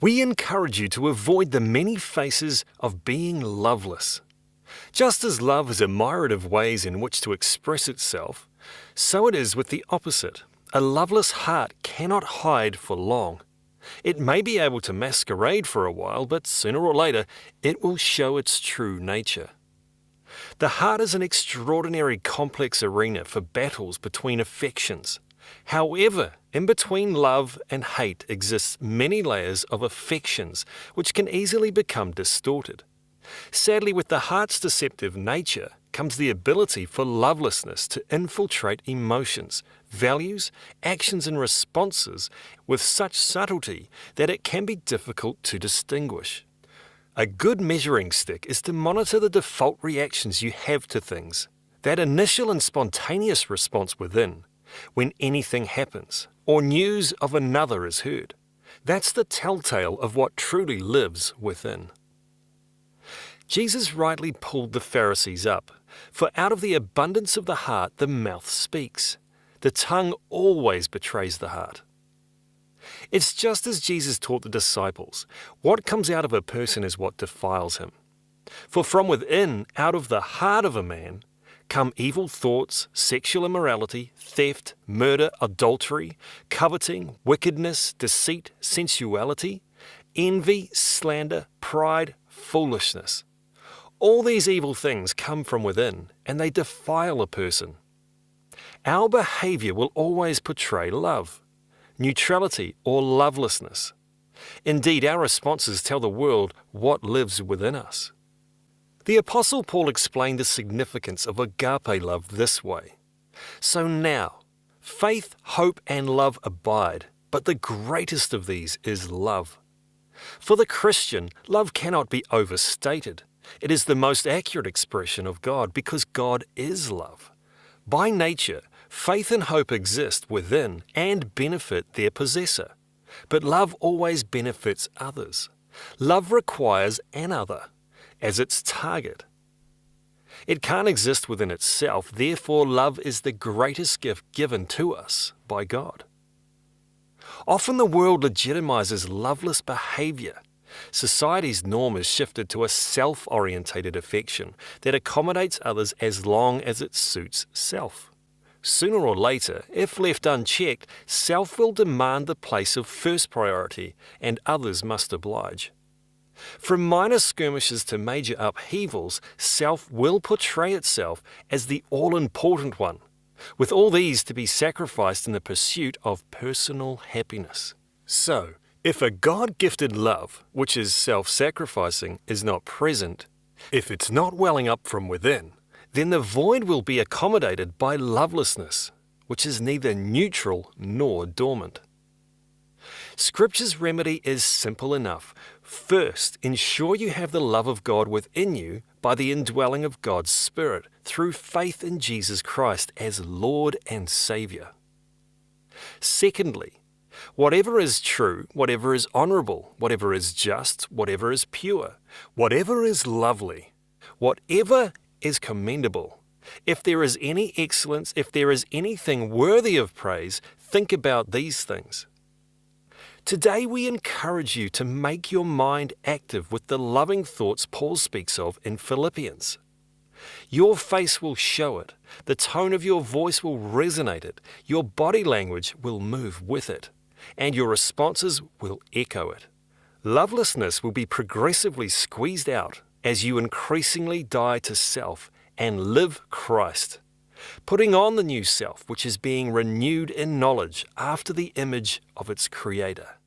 We encourage you to avoid the many faces of being loveless. Just as love has a myriad of ways in which to express itself, so it is with the opposite. A loveless heart cannot hide for long. It may be able to masquerade for a while, but sooner or later it will show its true nature. The heart is an extraordinary complex arena for battles between affections. However, in between love and hate exists many layers of affections which can easily become distorted. Sadly, with the heart's deceptive nature comes the ability for lovelessness to infiltrate emotions, values, actions and responses with such subtlety that it can be difficult to distinguish. A good measuring stick is to monitor the default reactions you have to things, that initial and spontaneous response within, when anything happens or news of another is heard. That's the telltale of what truly lives within. Jesus rightly pulled the Pharisees up, for out of the abundance of the heart the mouth speaks. The tongue always betrays the heart. It's just as Jesus taught the disciples, what comes out of a person is what defiles him. For from within, out of the heart of a man, come evil thoughts, sexual immorality, theft, murder, adultery, coveting, wickedness, deceit, sensuality, envy, slander, pride, foolishness. All these evil things come from within, and they defile a person. Our behaviour will always portray love, neutrality, or lovelessness. Indeed, our responses tell the world what lives within us. The Apostle Paul explained the significance of agape love this way. So now, faith, hope, and love abide, but the greatest of these is love. For the Christian, love cannot be overstated. It is the most accurate expression of God because God is love. By nature, faith and hope exist within and benefit their possessor. But love always benefits others. Love requires an other as its target. It can't exist within itself, therefore love is the greatest gift given to us by God. Often the world legitimizes loveless behavior. Society's norm is shifted to a self-orientated affection that accommodates others as long as it suits self. Sooner or later, if left unchecked, self will demand the place of first priority and others must oblige. From minor skirmishes to major upheavals, self will portray itself as the all-important one, with all these to be sacrificed in the pursuit of personal happiness. So, if a God-gifted love, which is self-sacrificing, is not present, if it's not welling up from within, then the void will be accommodated by lovelessness, which is neither neutral nor dormant. Scripture's remedy is simple enough. First, ensure you have the love of God within you by the indwelling of God's Spirit through faith in Jesus Christ as Lord and Saviour. Secondly, whatever is true, whatever is honourable, whatever is just, whatever is pure, whatever is lovely, whatever is commendable, if there is any excellence, if there is anything worthy of praise, think about these things. Today we encourage you to make your mind active with the loving thoughts Paul speaks of in Philippians. Your face will show it, the tone of your voice will resonate it, your body language will move with it, and your responses will echo it. Lovelessness will be progressively squeezed out as you increasingly die to self and live Christ, putting on the new self which is being renewed in knowledge after the image of its Creator.